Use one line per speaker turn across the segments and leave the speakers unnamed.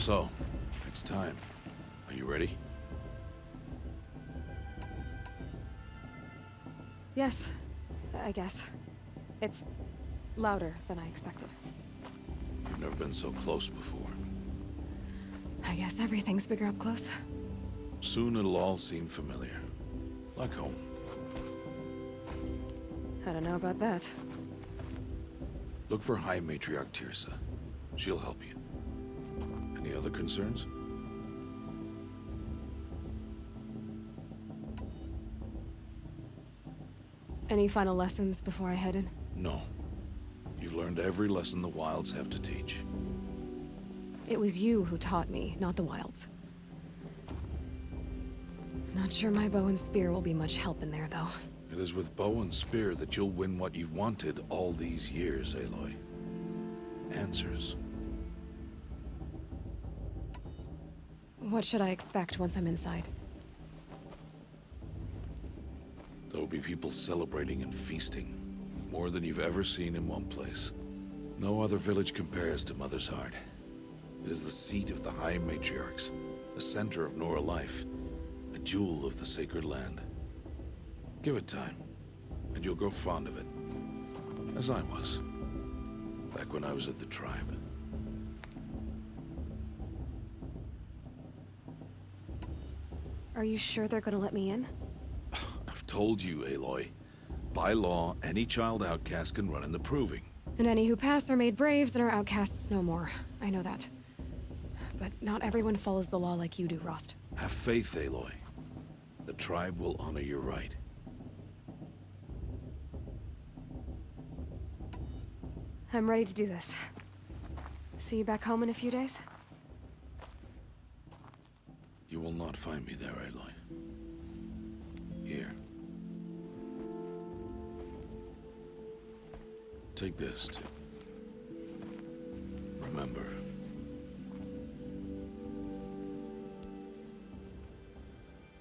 So, next time. Are you ready?
Yes, I guess. It's louder than I expected.
You've never been so close before.
I guess everything's bigger up close.
Soon it'll all seem familiar. Like home.
I don't know about that.
Look for High Matriarch Tirsa. She'll help you. Any other concerns?
Any final lessons before I head in?
No. You've learned every lesson the Wilds have to teach.
It was you who taught me, not the Wilds. Not sure my bow and spear will be much help in there, though.
It is with bow and spear that you'll win what you've wanted all these years, Aloy. Answers.
What should I expect once I'm inside?
There will be people celebrating and feasting. More than you've ever seen in one place. No other village compares to Mother's Heart. It is the seat of the High Matriarchs, the center of Nora life, a jewel of the sacred land. Give it time, and you'll grow fond of it. As I was, back when I was at the tribe.
Are you sure they're gonna let me in?
I've told you, Aloy. By law, any child outcast can run in the Proving.
And any who pass are made braves and are outcasts no more. I know that. But not everyone follows the law like you do, Rost.
Have faith, Aloy. The tribe will honor your right.
I'm ready to do this. See you back home in a few days?
You will not find me there, Aloy. Here. Take this, too. Remember.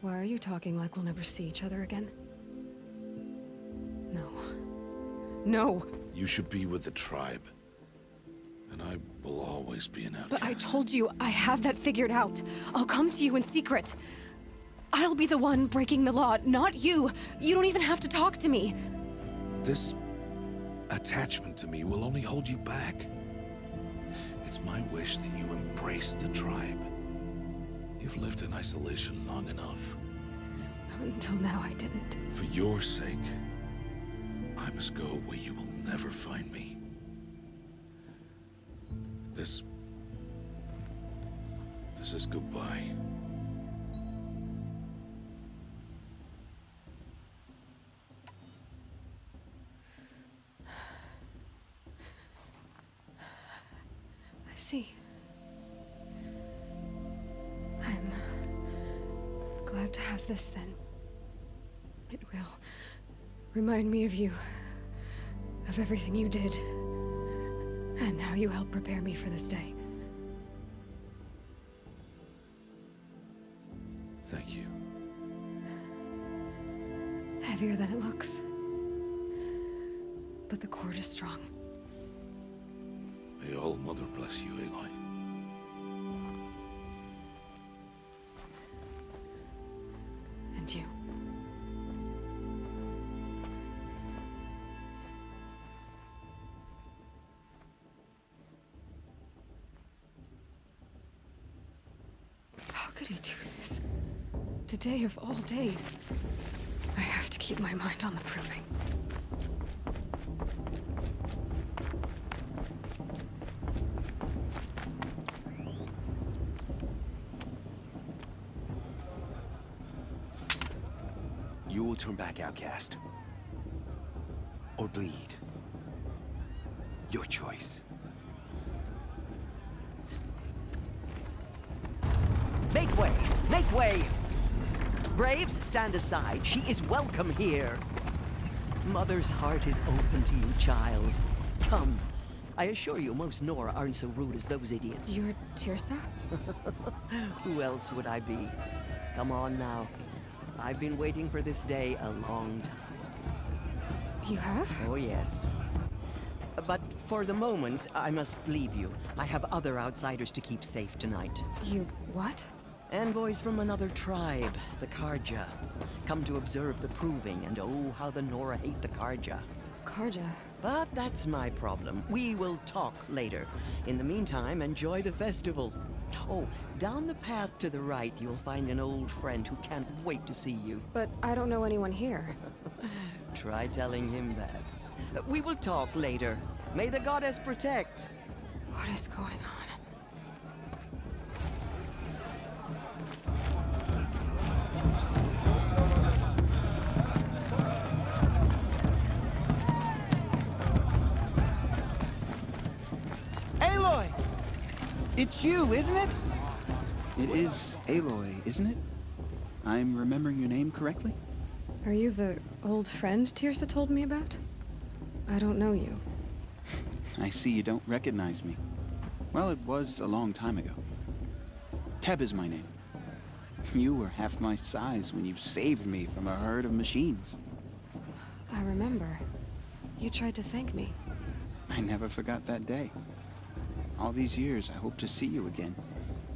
Why are you talking like we'll never see each other again? No. No!
You should be with the tribe. And I will always be an outcast.
But I told you, I have that figured out. I'll come to you in secret. I'll be the one breaking the law, not you. You don't even have to talk to me.
This attachment to me will only hold you back. It's my wish that you embrace the tribe. You've lived in isolation long enough.
Until now, I didn't.
For your sake, I must go where you will never find me. This is goodbye.
I see. I'm glad to have this then. It will remind me of you, of everything you did, and how you helped prepare me for this day.
Thank you.
Heavier than it looks. But the cord is strong.
May All Mother bless you, Aloy.
And you. How could he do this? Today of all days. I have to keep my mind on the Proving.
You will turn back, outcast. Or bleed. Your choice.
Make way! Make way! Braves, stand aside. She is welcome here. Mother's heart is open to you, child. Come. I assure you, most Nora aren't so rude as those idiots.
You're Tirsa?
Who else would I be? Come on now. I've been waiting for this day a long time.
You have?
Oh, yes. But For the moment, I must leave you. I have other outsiders to keep safe tonight.
You what?
Envoys from another tribe, the Karja. Come to observe the proving, and oh, how the Nora hate the Karja.
Karja.
But that's my problem. We will talk later. In the meantime, enjoy the festival. Oh, down the path to the right, you'll find an old friend who can't wait to see you.
But I don't know anyone here.
Try telling him that. We will talk later. May the goddess protect.
What is going on?
Aloy! It's you, isn't it? It is Aloy, isn't it? I'm remembering your name correctly?
Are you the old friend Tirsa told me about? I don't know you.
I see you don't recognize me. Well, it was a long time ago. Teb is my name. You were half my size when you saved me from a herd of machines.
I remember. You tried to thank me.
I never forgot that day. All these years, I hope to see you again,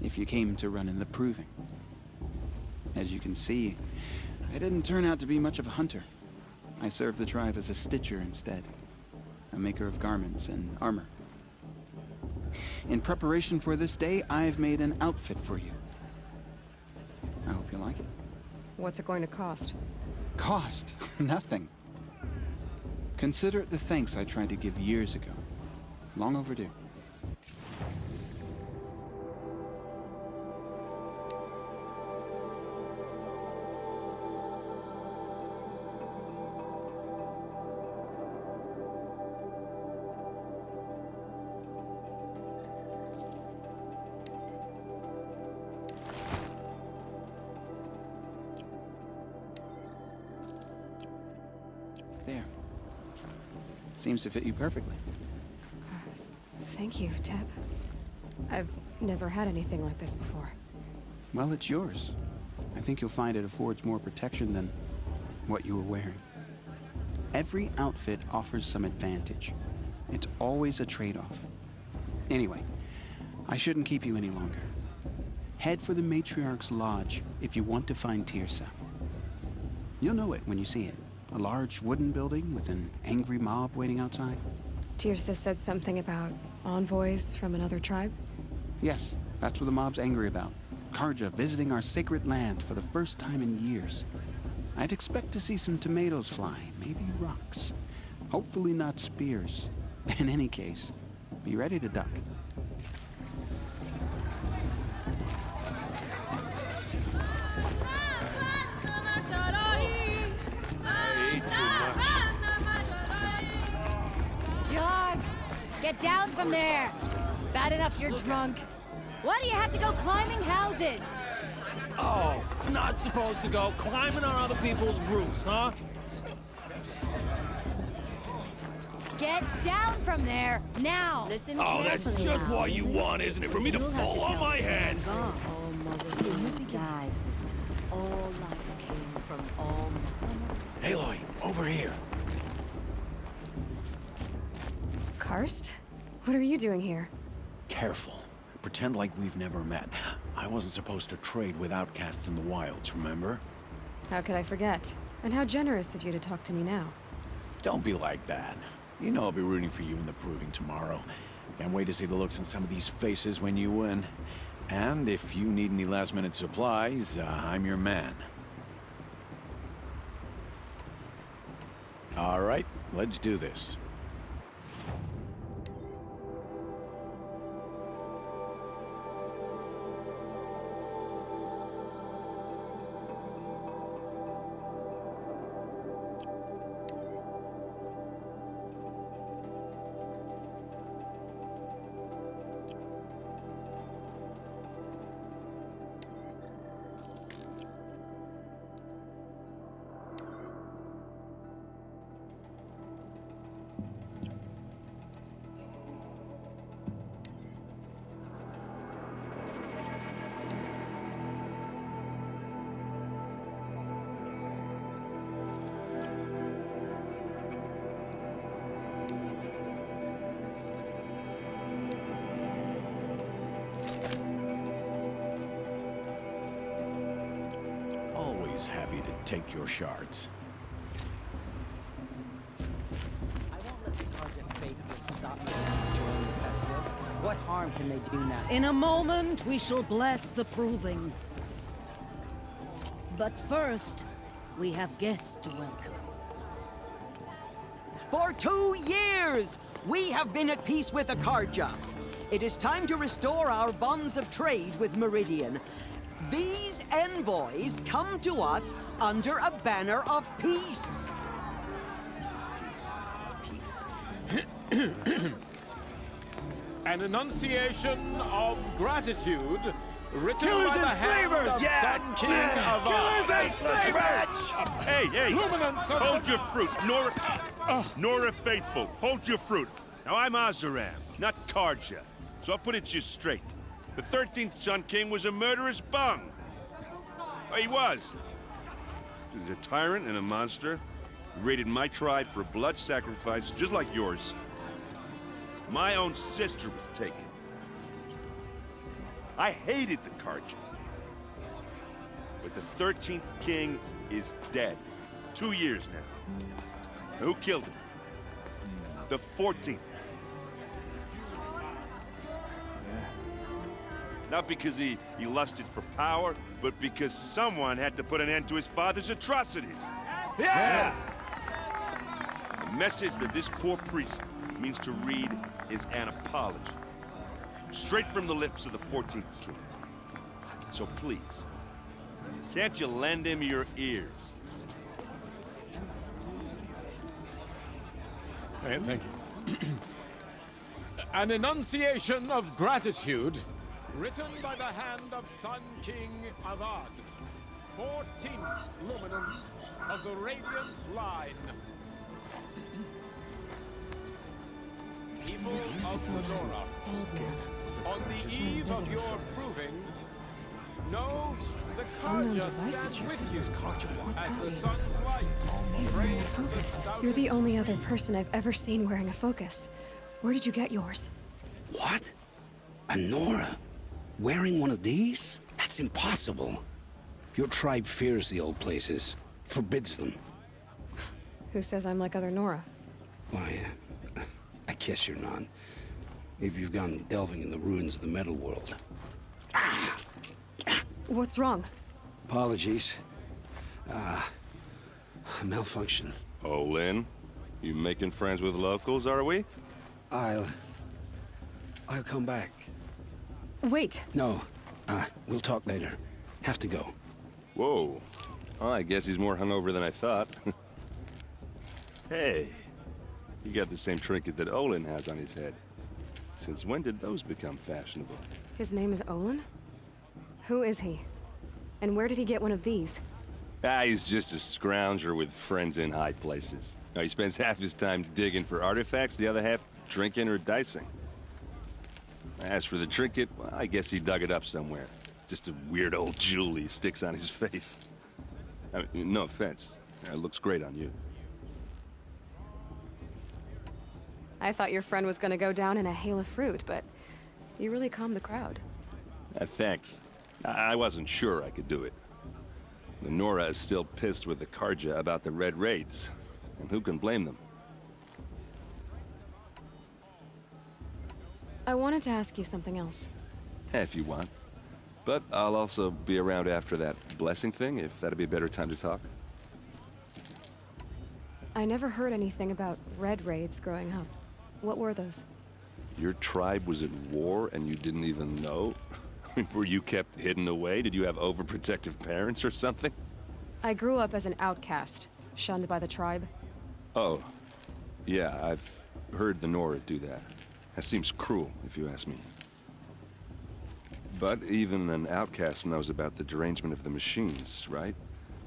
if you came to run in the proving. As you can see, I didn't turn out to be much of a hunter. I served the tribe as a stitcher instead, a maker of garments and armor. In preparation for this day, I've made an outfit for you. I hope you like it.
What's it going to cost?
Cost? Nothing. Consider it the thanks I tried to give years ago. Long overdue. There. Seems to fit you perfectly.
Thank you, Teb. I've never had anything like this before.
Well, it's yours. I think you'll find it affords more protection than what you were wearing. Every outfit offers some advantage. It's always a trade-off. Anyway, I shouldn't keep you any longer. Head for the Matriarch's Lodge if you want to find Tirsa. You'll know it when you see it. A large wooden building with an angry mob waiting outside.
Tirsa said something about envoys from another tribe?
Yes, that's what the mob's angry about. Karja visiting our sacred land for the first time in years. I'd expect to see some tomatoes fly, maybe rocks. Hopefully not spears. In any case, be ready to duck.
John, get down from there. Bad enough you're drunk. Why do you have to go climbing houses?
Oh, not supposed to go climbing on other people's roofs, huh?
Get down from there, now. Listen
Oh, that's
carefully
just
now.
what you want, isn't it? For me to
You'll have
fall on
tell
my
us
head.
what's gone. All mothers guys this time. All life came from all
Aloy, over here.
Karst? What are you doing here?
Careful. Pretend like we've never met. I wasn't supposed to trade with outcasts in the wilds, remember?
How could I forget? And how generous of you to talk to me now.
Don't be like that. You know I'll be rooting for you in the proving tomorrow. Can't wait to see the looks on some of these faces when you win. And if you need any last-minute supplies, I'm your man. All right, let's do this. always happy to take your shards.
I won't let the target faithless stop me from enjoying the festival. What harm can they do now?
In a moment, we shall bless the proving. But first, we have guests to welcome.
For 2 years, we have been at peace with Akarja. It is time to restore our bonds of trade with Meridian. These envoys come to us under a banner of peace.
An enunciation of gratitude written
Killers
by the
and
hand
slavers!
of
Yeah!
Sun King of
Killers and slavers!
Hey, hey!
Luminance of
Hold your fruit, Nora Faithful. Hold your fruit. Now I'm Azaram, not Karja. So I'll put it to you straight. The 13th Sun King was a murderous bung. He was. He was a tyrant and a monster. He raided my tribe for blood sacrifice, just like yours. My own sister was taken. I hated the Karja. But the 13th king is dead. 2 years now. Who killed him? The 14th. Not because he lusted for power, but because someone had to put an end to his father's atrocities.
Yeah!
The message that this poor priest means to read is an apology. Straight from the lips of the 14th king. So please, can't you lend him your ears?
Hey, thank you. An enunciation of gratitude written by the hand of Sun King Avad, 14th luminance of the Radiant Line. People of Medora, on the eve of your proving, know the Karja stands with you as the sun's light.
He's wearing a focus. You're the only other person I've ever seen wearing a focus. Where did you get yours?
What? A Nora? Wearing one of these? That's impossible. Your tribe fears the old places, forbids them.
Who says I'm like other Nora?
Why, I guess you're not. If you've gone delving in the ruins of the metal world.
What's wrong?
Apologies. Malfunction.
Oh, Lynn, you making friends with locals, are we?
I'll come back.
Wait.
No, we'll talk later. Have to go.
Whoa. Well, I guess he's more hungover than I thought. Hey, you got the same trinket that Olin has on his head. Since when did those become fashionable?
His name is Olin? Who is he? And where did he get one of these?
He's just a scrounger with friends in high places. Now, he spends half his time digging for artifacts, the other half drinking or dicing. As for the trinket, well, I guess he dug it up somewhere. Just a weird old jewel he sticks on his face. I mean, no offense. It looks great on you.
I thought your friend was gonna go down in a hail of fruit, but you really calmed the crowd.
Thanks. I wasn't sure I could do it. The Nora is still pissed with the Karja about the Red Raids, and who can blame them?
I wanted to ask you something else.
If you want. But I'll also be around after that blessing thing, if that'd be a better time to talk.
I never heard anything about red raids growing up. What were those?
Your tribe was at war and you didn't even know? Were you kept hidden away? Did you have overprotective parents or something?
I grew up as an outcast, shunned by the tribe.
Oh. Yeah, I've heard the Nora do that. That seems cruel, if you ask me. But even an outcast knows about the derangement of the machines, right?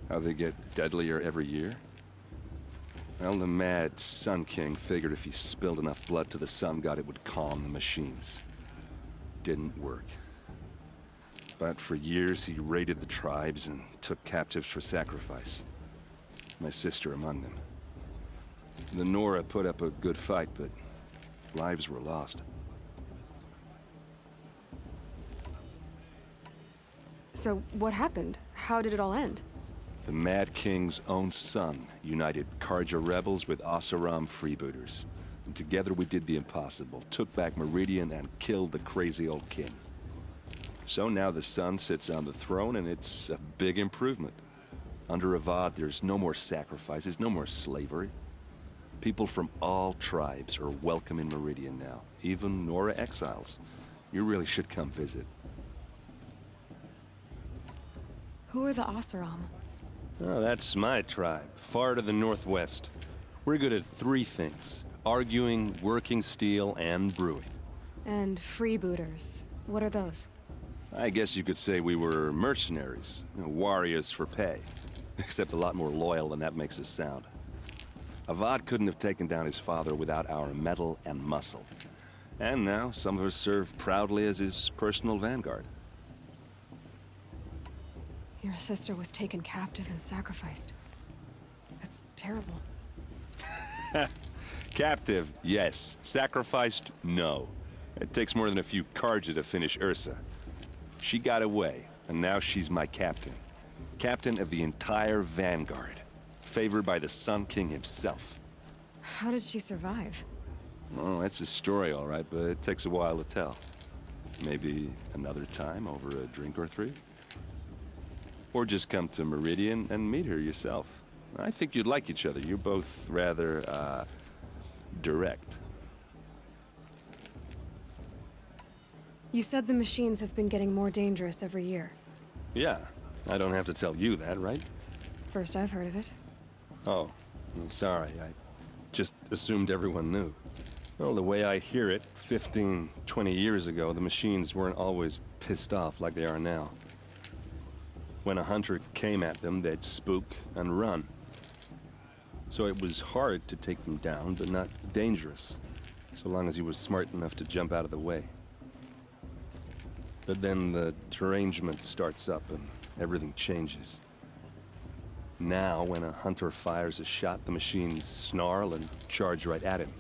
How they get deadlier every year? Well, the mad Sun King figured if he spilled enough blood to the Sun God, it would calm the machines. Didn't work. But for years, he raided the tribes and took captives for sacrifice. My sister among them. The Nora put up a good fight, but lives were lost.
So what happened? How did it all end?
The Mad King's own son united Karja rebels with Oseram freebooters. And together we did the impossible, took back Meridian and killed the crazy old king. So now the son sits on the throne and it's a big improvement. Under Avad, there's no more sacrifices, no more slavery. People from all tribes are welcome in Meridian now, even Nora exiles. You really should come visit.
Who are the Oseram?
Oh, that's my tribe, far to the northwest. We're good at 3 things: arguing, working steel, and brewing.
And freebooters. What are those?
I guess you could say we were mercenaries, warriors for pay. Except a lot more loyal than that makes us sound. Avad couldn't have taken down his father without our metal and muscle. And now, some of us serve proudly as his personal vanguard.
Your sister was taken captive and sacrificed. That's terrible.
Captive, yes. Sacrificed, no. It takes more than a few Karja to finish Ursa. She got away, and now she's my captain. Captain of the entire vanguard. Favored by the Sun King himself.
How did she survive?
Oh, that's a story, all right, but it takes a while to tell. Maybe another time over a drink or 3? Or just come to Meridian and meet her yourself. I think you'd like each other. You're both rather, direct.
You said the machines have been getting more dangerous every year.
Yeah, I don't have to tell you that, right?
First I've heard of it.
Oh, I'm sorry. I just assumed everyone knew. Well, the way I hear it, 15, 20 years ago, the machines weren't always pissed off like they are now. When a hunter came at them, they'd spook and run. So it was hard to take them down, but not dangerous, so long as he was smart enough to jump out of the way. But then the derangement starts up and everything changes. Now, when a hunter fires a shot, the machines snarl and charge right at him.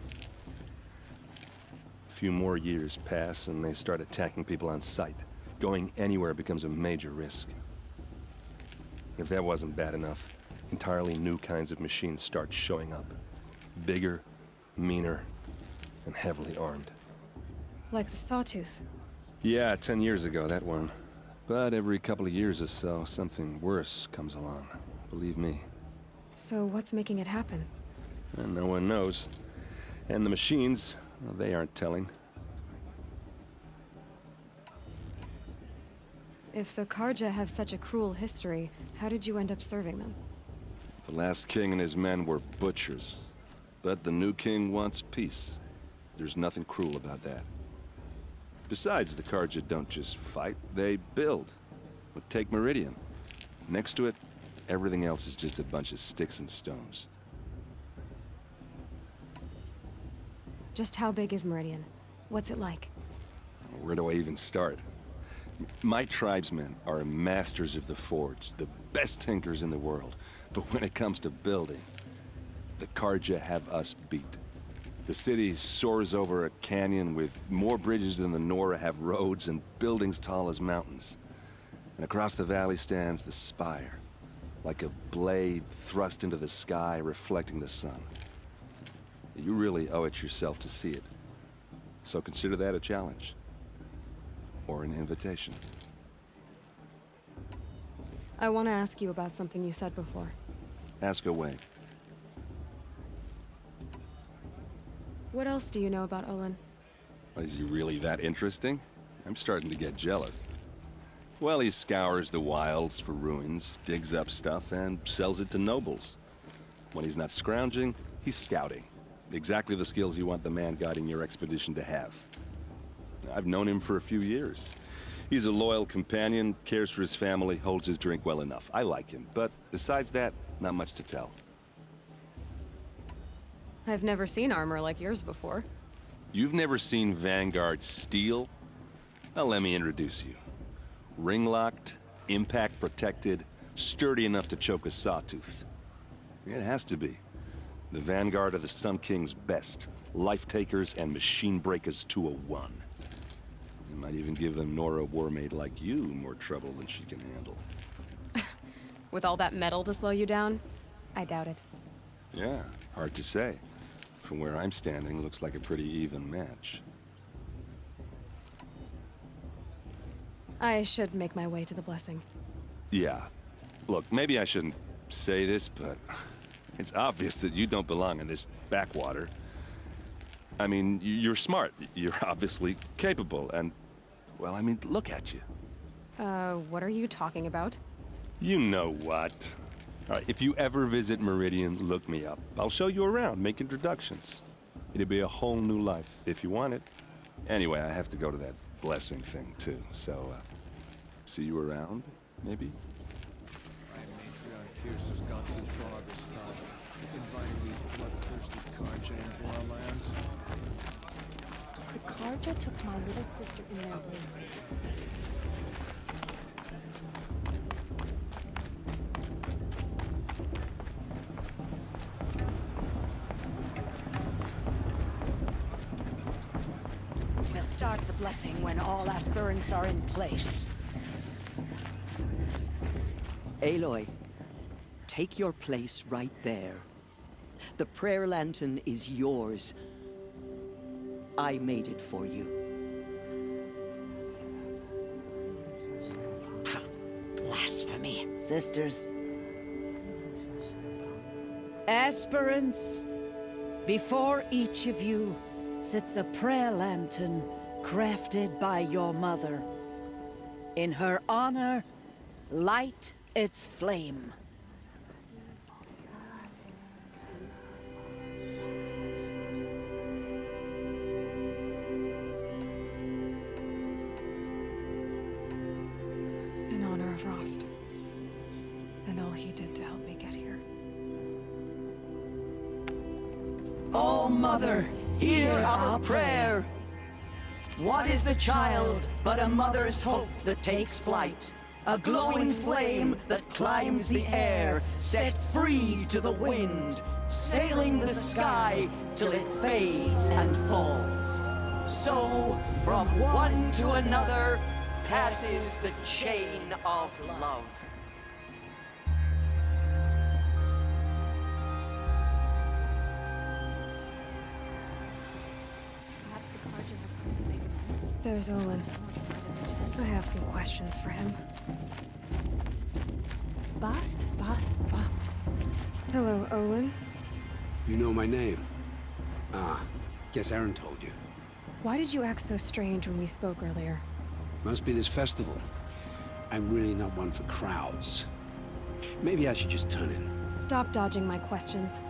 A few more years pass and they start attacking people on sight. Going anywhere becomes a major risk. If that wasn't bad enough, entirely new kinds of machines start showing up. Bigger, meaner, and heavily armed.
Like the Sawtooth.
Yeah, 10 years ago, that one. But every couple of years or so, something worse comes along. Believe me.
So what's making it happen?
And no one knows. And the machines, well, they aren't telling.
If the Karja have such a cruel history, how did you end up serving them?
The last king and his men were butchers. But the new king wants peace. There's nothing cruel about that. Besides, the Karja don't just fight, they build. But take Meridian. Next to it, everything else is just a bunch of sticks and stones.
Just how big is Meridian? What's it like?
Where do I even start? My tribesmen are masters of the forge, the best tinkers in the world. But when it comes to building, the Karja have us beat. The city soars over a canyon with more bridges than the Nora have roads and buildings tall as mountains. And across the valley stands the spire, like a blade thrust into the sky reflecting the sun. You really owe it yourself to see it. So consider that a challenge. Or an invitation.
I want to ask you about something you said before.
Ask away.
What else do you know about Olin?
Is he really that interesting? I'm starting to get jealous. Well, he scours the wilds for ruins, digs up stuff, and sells it to nobles. When he's not scrounging, he's scouting. Exactly the skills you want the man guiding your expedition to have. I've known him for a few years. He's a loyal companion, cares for his family, holds his drink well enough. I like him, but besides that, not much to tell.
I've never seen armor like yours before.
You've never seen Vanguard steel? Well, let me introduce you. Ring-locked, impact-protected, sturdy enough to choke a sawtooth. It has to be. The Vanguard of the Sun King's best. Life-takers and machine-breakers to a one. You might even give a Nora warmaid like you more trouble than she can handle.
With all that metal to slow you down? I doubt it.
Yeah, hard to say. From where I'm standing, looks like a pretty even match.
I should make my way to the blessing.
Yeah. Look, maybe I shouldn't say this, but it's obvious that you don't belong in this backwater. I mean, you're smart. You're obviously capable, and, well, I mean, look at you.
What are you talking about?
You know what. All right, if you ever visit Meridian, look me up. I'll show you around, make introductions. It'll be a whole new life, if you want it. Anyway, I have to go to that blessing thing, too, so, see you around, maybe?
Tears has gone too far this time, inviting these bloodthirsty Karja into our lands.
The Karja took my little sister in their room.
We'll start the blessing when all aspirants are in place.
Aloy, take your place right there. The prayer lantern is yours. I made it for you.
Blasphemy. Sisters. Aspirants, before each of you sits a prayer lantern crafted by your mother. In her honor, light its flame.
In honor of Rost. And all he did to help me get here.
Oh, Mother, hear our prayer. What is the child but a mother's hope that takes flight? A glowing flame that climbs the air, set free to the wind, sailing the sky till it fades and falls. So, from one to another, passes the chain of love.
Perhaps the Karja have come to make amends.
There's Olin. I have some questions for him.
Bast.
Hello, Olin.
You know my name? Ah, guess Aaron told you.
Why did you act so strange when we spoke earlier?
Must be this festival. I'm really not one for crowds. Maybe I should just turn in.
Stop dodging my questions.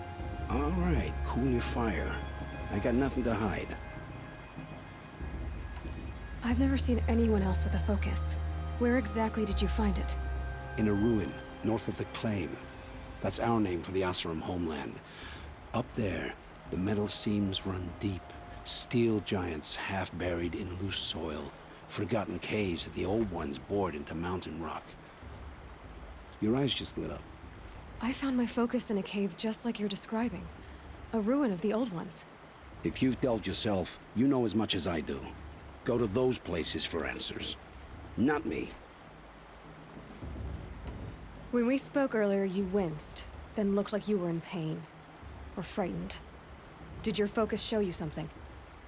All right, cool your fire. I got nothing to hide.
I've never seen anyone else with a focus. Where exactly did you find it?
In a ruin, north of the Claim. That's our name for the Asuram homeland. Up there, the metal seams run deep. Steel giants half buried in loose soil. Forgotten caves that the old ones bored into mountain rock. Your eyes just lit up.
I found my focus in a cave just like you're describing. A ruin of the old ones.
If you've delved yourself, you know as much as I do. Go to those places for answers. Not me.
When we spoke earlier, you winced, then looked like you were in pain. Or frightened. Did your focus show you something?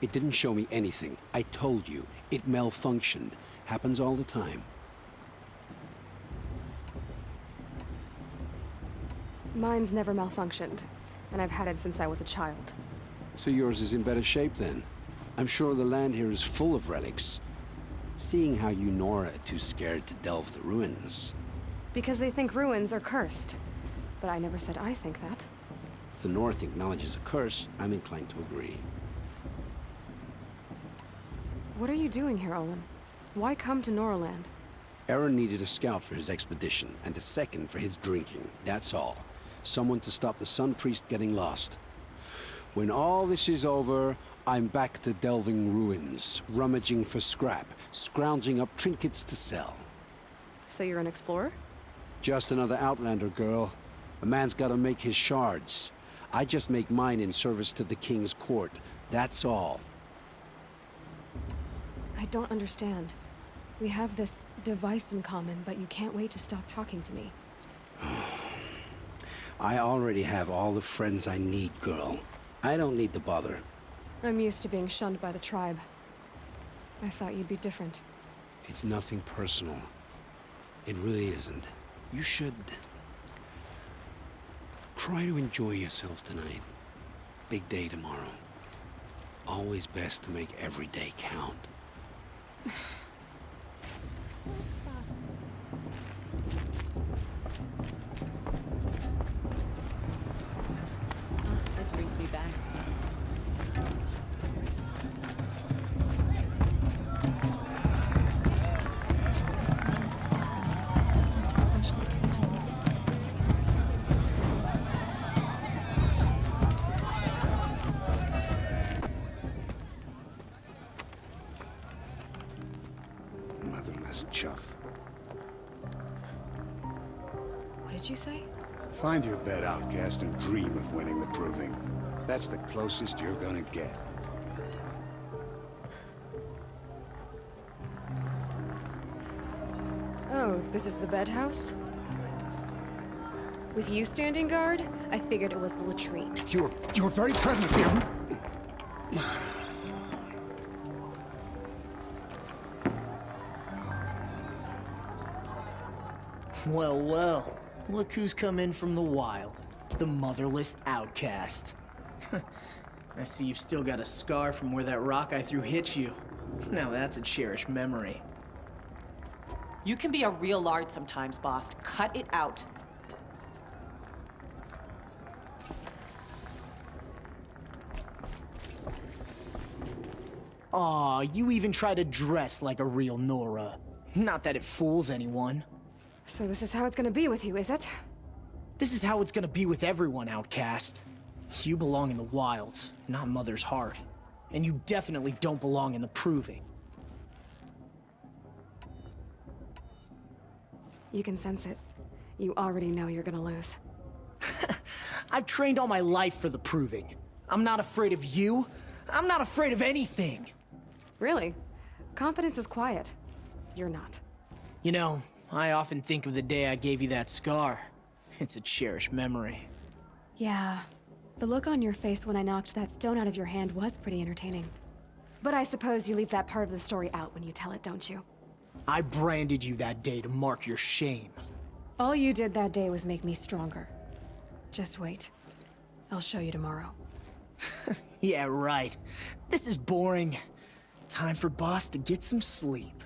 It didn't show me anything. I told you. It malfunctioned. Happens all the time.
Mine's never malfunctioned, and I've had it since I was a child.
So yours is in better shape then. I'm sure the land here is full of relics. Seeing how you Nora are too scared to delve the ruins.
Because they think ruins are cursed. But I never said I think that.
If the North acknowledges a curse, I'm inclined to agree.
What are you doing here, Olin? Why come to Noraland?
Aaron needed a scout for his expedition, and a second for his drinking. That's all. Someone to stop the Sun Priest getting lost. When all this is over, I'm back to delving ruins, rummaging for scrap, scrounging up trinkets to sell.
So you're an explorer?
Just another Outlander, girl. A man's gotta make his shards. I just make mine in service to the King's court. That's all.
I don't understand. We have this device in common, but you can't wait to stop talking to me.
I already have all the friends I need, girl. I don't need the bother.
I'm used to being shunned by the tribe. I thought you'd be different.
It's nothing personal. It really isn't. You should... try to enjoy yourself tonight. Big day tomorrow. Always best to make every day count.
This brings me back.
Motherless chuff.
What did you say?
Find your bed, outcast, and dream of winning the proving. That's the closest you're gonna get.
Oh, this is the bed house? With you standing guard, I figured it was the latrine.
Your very presence here...
Well, well. Look who's come in from the wild. The motherless outcast. I see you've still got a scar from where that rock I threw hit you. Now that's a cherished memory.
You can be a real lard sometimes, boss. Cut it out.
Aw, you even try to dress like a real Nora. Not that it fools anyone.
So this is how it's gonna be with you, is it?
This is how it's gonna be with everyone, outcast. You belong in the wilds, not Mother's heart. And you definitely don't belong in the proving.
You can sense it. You already know you're gonna lose.
I've trained all my life for the proving. I'm not afraid of you. I'm not afraid of anything.
Really? Confidence is quiet. You're not.
You know, I often think of the day I gave you that scar. It's a cherished memory.
Yeah. The look on your face when I knocked that stone out of your hand was pretty entertaining. But I suppose you leave that part of the story out when you tell it, don't you?
I branded you that day to mark your shame.
All you did that day was make me stronger. Just wait. I'll show you tomorrow.
Yeah, right. This is boring. Time for Boss to get some sleep.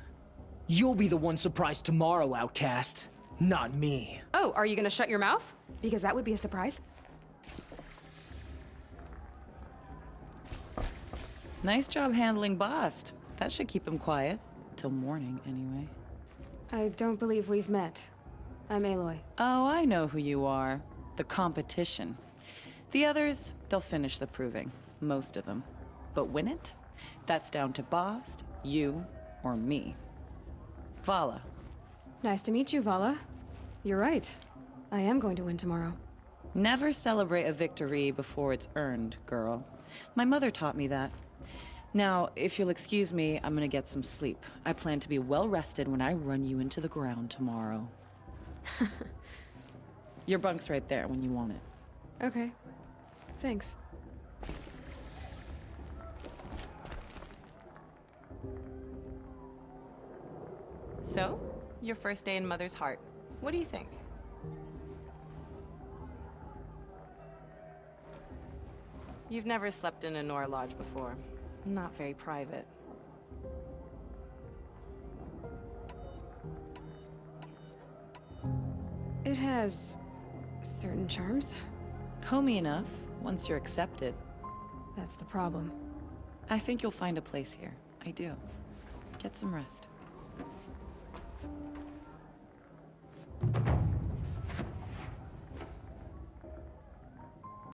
You'll be the one surprised tomorrow, outcast. Not me.
Oh, are you gonna shut your mouth? Because that would be a surprise.
Nice job handling Bast. That should keep him quiet. Till morning, anyway.
I don't believe we've met. I'm Aloy.
Oh, I know who you are. The competition. The others, they'll finish the proving. Most of them. But win it? That's down to Bast, you, or me. Vala.
Nice to meet you, Vala. You're right. I am going to win tomorrow.
Never celebrate a victory before it's earned, girl. My mother taught me that. Now, if you'll excuse me, I'm gonna get some sleep. I plan to be well rested when I run you into the ground tomorrow. Your bunk's right there when you want it.
Okay. Thanks.
So, your first day in Mother's heart. What do you think? You've never slept in a Nora lodge before. Not very private.
It has certain charms.
Homey enough, once you're accepted.
That's the problem.
I think you'll find a place here. I do. Get some rest.